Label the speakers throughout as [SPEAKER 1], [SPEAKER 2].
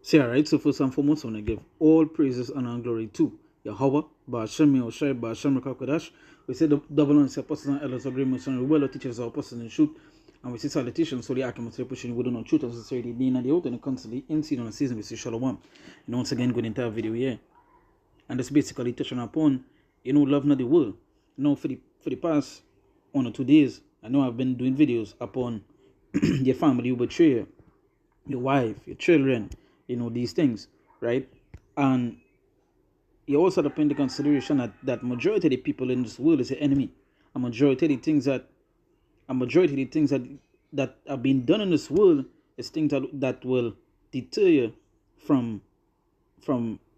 [SPEAKER 1] See, alright, so first and foremost, I want to give all praises and glory to Yahweh, Ba'ashem Yahushai, Ba'ashem Rakakodash. We say the double on his apostles and elders, agreements, and well teachers, our apostles in truth. And we say salutations, so the Akimat pushing wooden on truth and sincerity, the in and the out, and constantly in season and season, we say shalom. And once again, good entire video here. And that's basically touching upon, love not the world. For the past 1 or 2 days, I know I've been doing videos upon your family, your betrayer, your wife, your children, these things, right? And you also have to put into consideration that majority of the people in this world is the enemy. A majority of the things that are being done in this world is things that will deter you from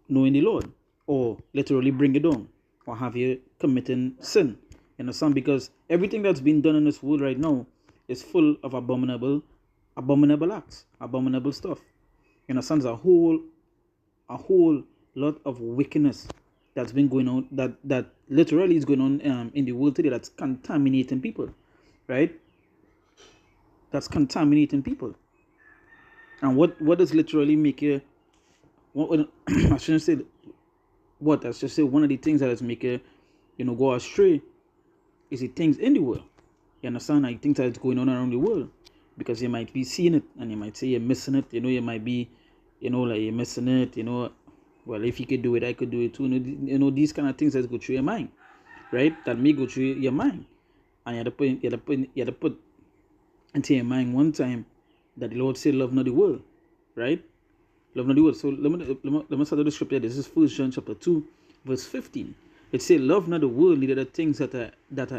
[SPEAKER 1] knowing the Lord, or literally bring you down, or have you committing sin. Because everything that's being done in this world right now is full of abominable acts, abominable stuff. There's a whole lot of wickedness that's been going on, that literally is going on in the world today, that's contaminating people, right? That's contaminating people. And what does literally make you, I shouldn't say what, I should say one of the things that is make you, go astray is the things in the world. You understand? Like things that's going on around the world. Because you might be seeing it and you might say you're missing it. You might be, like you're missing it. Well, if you could do it, I could do it too. These kind of things that go through your mind, right? That may go through your mind. And you have to put into your mind one time that the Lord said, love not the world, right? Love not the world. So let me start the scripture. This is 1 John chapter 2, verse 15. It says, love not the world, neither the things that are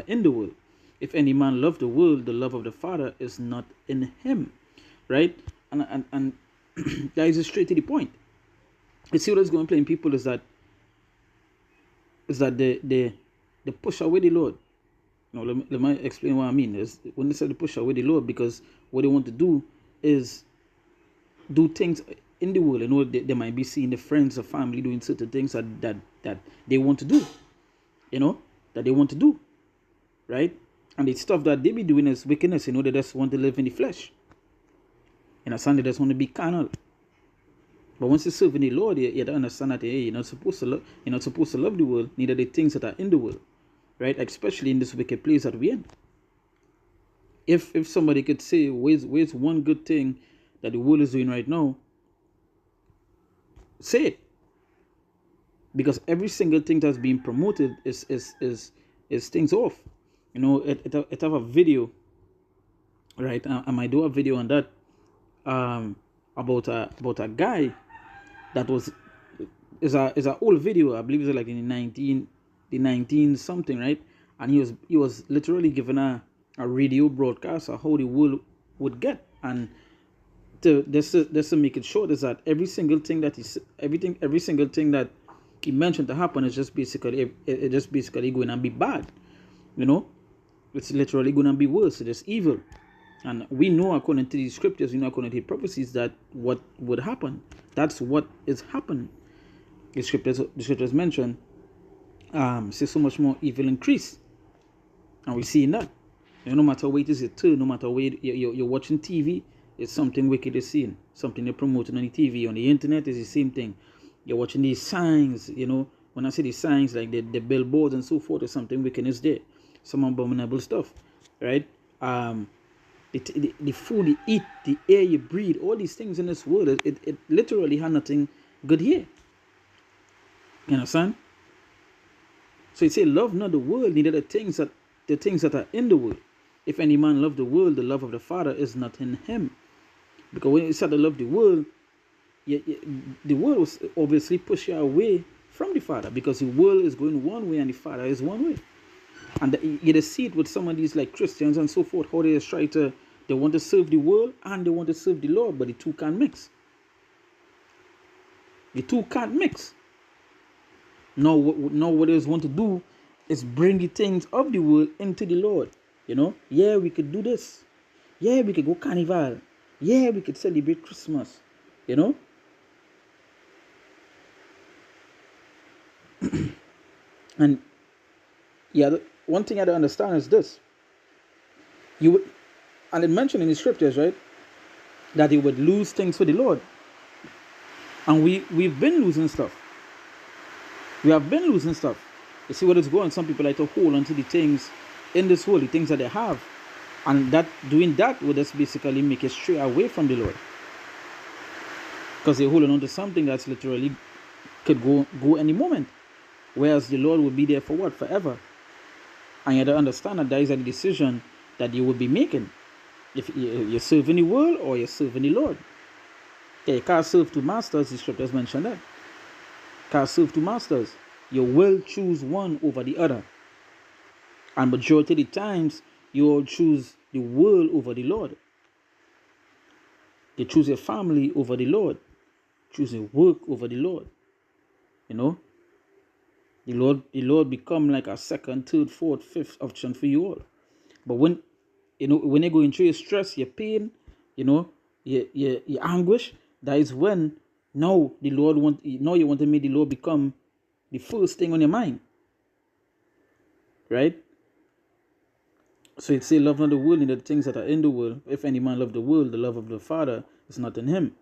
[SPEAKER 1] in the world. If any man love the world, the love of the Father is not in him, right? And that is straight to the point. You see what is going to play in people is that they push away the Lord. Let me explain what I mean. Is when they say they push away the Lord, because what they want to do is do things in the world. They might be seeing the friends or family doing certain things that they want to do. That they want to do, right? And the stuff that they be doing is wickedness. They just want to live in the flesh. They just want to be carnal. But once you serve in the Lord, you understand that you're not supposed to love. You're not supposed to love the world, neither the things that are in the world, right? Especially in this wicked place that we're in. If somebody could say, where's one good thing that the world is doing right now, say it. Because every single thing that's being promoted is things off. It have a video, right? I might do a video on that, about a guy that is a old video. I believe it's like in the 19 something, right? And he was literally given a radio broadcast of how the world would get. And just to make it short, is that every single thing that he mentioned to happen is just basically going to be bad. It's literally going to be worse. It's evil. And we know, according to the scriptures, according to the prophecies, that what would happen. That's what is happening. The scriptures mention, say so much more evil increase. And we see that. No matter where it is, no matter where you're watching TV, it's something wicked is seen. Something they're promoting on the TV. On the internet, is the same thing. You're watching these signs, when I say these signs, like the billboards and so forth, there's something wicked is there. Some abominable stuff, right? The food you eat, the air you breathe, all these things in this world, it literally had nothing good here. You understand? So it say, love not the world, neither the things that are in the world. If any man love the world, the love of the Father is not in him. Because when you start to love the world, the world will obviously push you away from the Father, because the world is going one way and the Father is one way. And you see it with some of these like Christians and so forth, how they just they want to serve the world and they want to serve the Lord, but the two can't mix. The two can't mix. Now what they want to do is bring the things of the world into the Lord. Yeah, we could do this. Yeah, we could go carnival. Yeah, we could celebrate Christmas. And yeah, one thing I don't understand is this. And it mentioned in the scriptures, right, that you would lose things for the Lord. And we've been losing stuff. We have been losing stuff. You see what it's going. Some people like to hold on to the things in this world, the things that they have, and that doing that would just basically make it stray away from the Lord, because they're holding on to something that's literally could go any moment, whereas the Lord will be there for what? Forever. And you have to understand that is a decision that you will be making. If you're serving the world or you're serving the Lord. Okay, you can't serve two masters. The scriptures mention that. Can't serve two masters. You will choose one over the other. And majority of the times, you will choose the world over the Lord. You choose your family over the Lord. Choose your work over the Lord. You know, the Lord become like a second, third, fourth, fifth option for you all. But when when you're going through your stress, your pain, your anguish, that is when now you want to make the Lord become the first thing on your mind. Right? So it say, love not the world and the things that are in the world. If any man love the world, the love of the Father is not in him.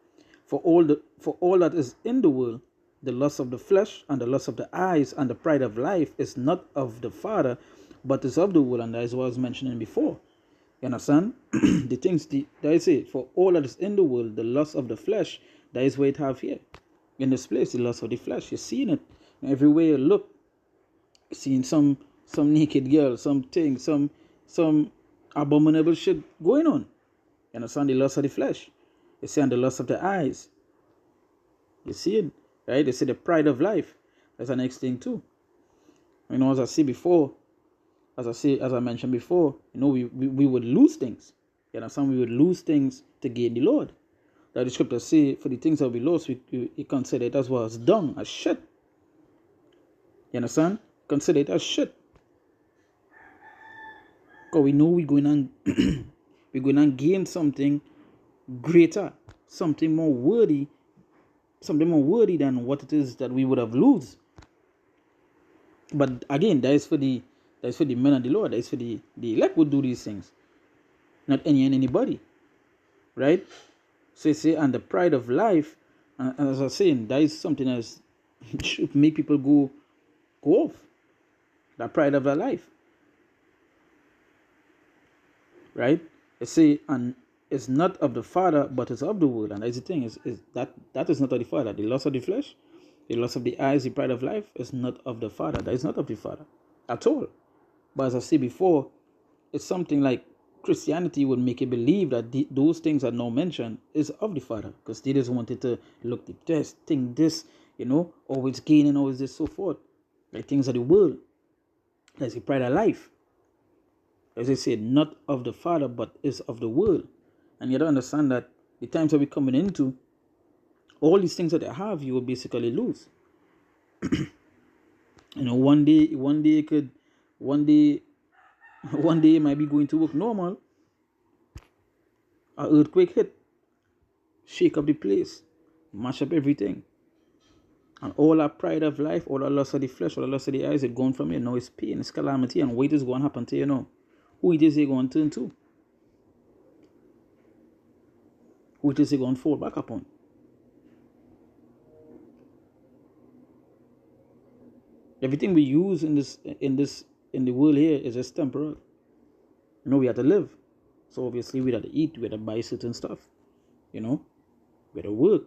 [SPEAKER 1] For all that is in the world, the lust of the flesh and the lust of the eyes and the pride of life is not of the Father, but is of the world. And that is what I was mentioning before. You understand? The things that I say, for all that is in the world, the lust of the flesh, that is what it have here. In this place, the lust of the flesh. You're seeing it. And everywhere you look, you're seeing some naked girl, some abominable shit going on. You understand? The lust of the flesh. You see, and the lust of the eyes. You see it, right? They say the pride of life. That's the next thing too. As I say before, as I mentioned before, we would lose things. You understand? We would lose things to gain the Lord. That the scriptures say, for the things that we lost, we consider it as well as dung, as shit. You understand? Consider it as shit. Because we know we're going to gain something greater, something more worthy than what it is that we would have lost. But again, that is for the men of the Lord. That is for the elect would do these things, not anybody, right? So you say, and the pride of life, and as I was saying, that is something that should make people go off. That pride of their life, right? They say, and it's not of the Father, but it's of the world. And that's the thing, is that is not of the Father. The lust of the flesh, the lust of the eyes, the pride of life is not of the Father. That is not of the Father at all. But as I said before, it's something like Christianity would make you believe that those things that now mentioned is of the Father, because they just wanted to look the test, think this, always gaining, always this, so forth. Like things of the world. That's the pride of life. As I said, not of the Father, but is of the world. And you don't understand that the times that we're coming into, all these things that they have, you will basically lose. One day you might be going to work normal. An earthquake hit, shake up the place, mash up everything. And all that pride of life, all that lust of the flesh, all that lust of the eyes, it's gone from you. Now it's pain, it's calamity, and what is going to happen to you now? Who it is he going to turn to? Who it is he going to fall back upon? Everything we use in the world here is just temporal. We have to live. So obviously we have to eat, we have to buy certain stuff. We have to work,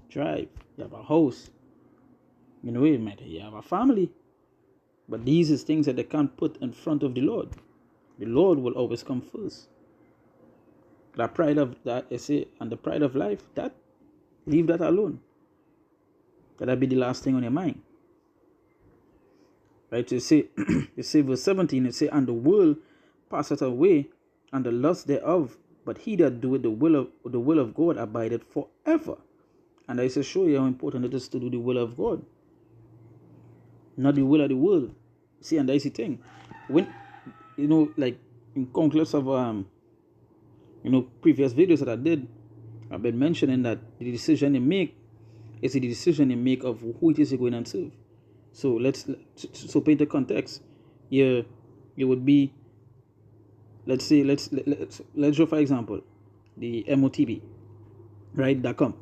[SPEAKER 1] drive, you have a house. You have a family. But these is things that they can't put in front of the Lord. The Lord will always come first. That pride of that, and the pride of life, that leave that alone. That'll be the last thing on your mind. Right? You say verse 17, it say, and the world passeth away, and the lust thereof, but he that doeth the will of God abideth forever. And I say, show you how important it is to do the will of God, not the will of the world. See, and that's the thing. When like in conclusion of previous videos that I did, I've been mentioning that the decision you make is the decision you make of who it is you're going to serve. So let's paint the context. You would be, let's say, let's draw for example the MOTB, right? .com.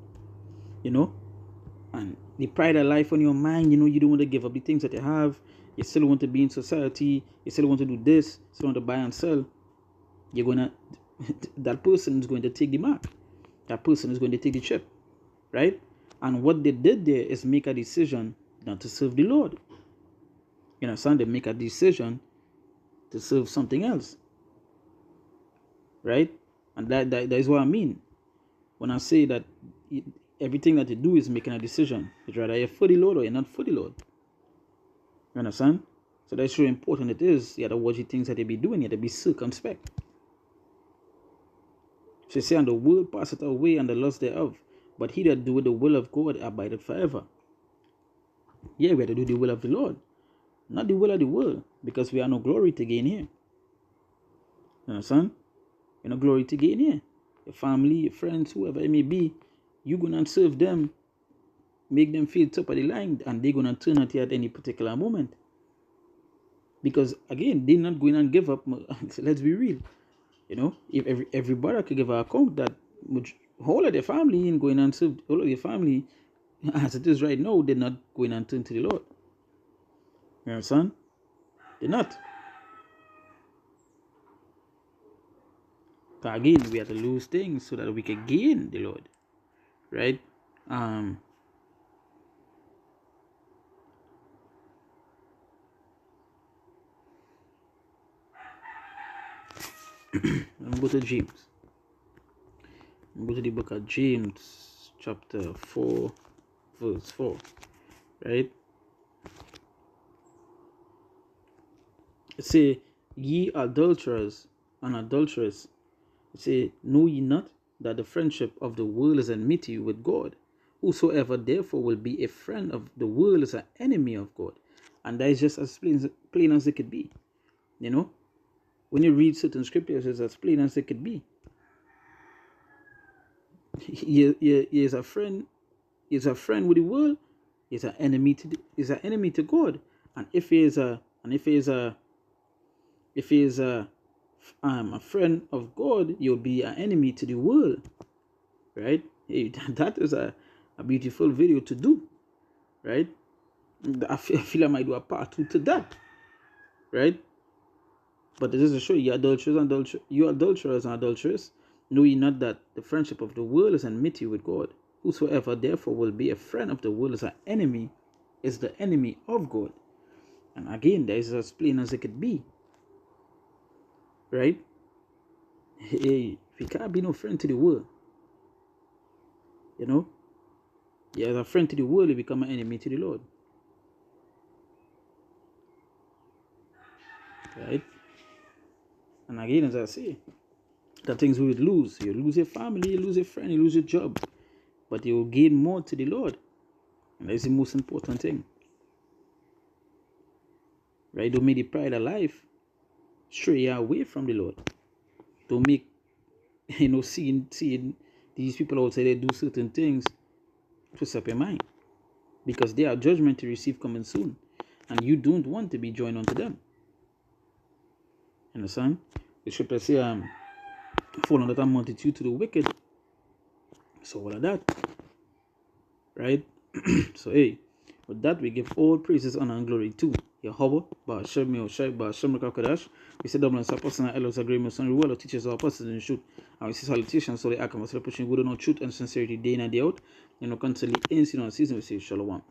[SPEAKER 1] And the pride of life on your mind, you don't want to give up the things that you have. You still want to be in society. You still want to do this. You still want to buy and sell. You're gonna that person is going to take the mark. That person is going to take the chip, right? And what they did there is make a decision not to serve the Lord. You understand? They make a decision to serve something else, right? And that is what I mean when I say that everything that you do is making a decision. It's rather you're for the Lord or you're not for the Lord. You understand? So that's how important it is. You have to watch the things that you be doing. You have to be circumspect. So you say, and the world passeth away and the lust thereof, but he that doeth the will of God abideth forever. Yeah, we have to do the will of the Lord, not the will of the world, because we have no glory to gain here. You understand? You know, glory to gain here. Your family, your friends, whoever it may be, you're going to serve them, make them feel top of the line, and they're going to turn at you at any particular moment. Because, again, they're not going to give up. Let's be real. You know, if every brother could give an account that whole of their family ain't going and serve, all of their family, as it is right now, they're not going and turn to the Lord. You understand? They're not. Again, we have to lose things so that we can gain the Lord. Right? Let me go to James. Go to the book of James, chapter 4, verse 4. Right? It say, ye adulterers and adulteress, it say, know ye not that the friendship of the world is enmity with God? Whosoever therefore will be a friend of the world is an enemy of God. And that is just as plain as it could be. You know, when you read certain scriptures, it's as plain as it could be. He is a friend. He's a friend with the world. He's an enemy to God. And if he is a friend of God, you'll be an enemy to the world, right? That is a beautiful video to do, right? I feel I might do a part 2 to that, right? But this is to show you adulterers and adulteress, know ye not that the friendship of the world is enmity with God? Whosoever therefore will be a friend of the world is the enemy of God. And again, that is as plain as it could be. Right? Hey, we can't be no friend to the world. You know? Yeah, as a friend to the world, you become an enemy to the Lord. Right? And again, as I say, the things we would lose. You lose your family, you lose your friend, you lose your job. But you will gain more to the Lord. And that's the most important thing. Right? Don't make the pride of life stray you away from the Lord. Don't make, seeing these people outside there do certain things twist up your mind. Because they are judgment to receive coming soon. And you don't want to be joined unto them. Understand? The scripture say, fall under that multitude to the wicked. So all of that. Right? So hey, with that we give all praises, honor, and glory to Yahweh, Ba'ashem Yoshai, Ba'ashem Rakakadash. We say double and support and elders agree with son reward of teachers our apostles in truth. And we say salutations so they are pushing good on truth and sincerity day in and day out. Constantly in season and season we say shalom.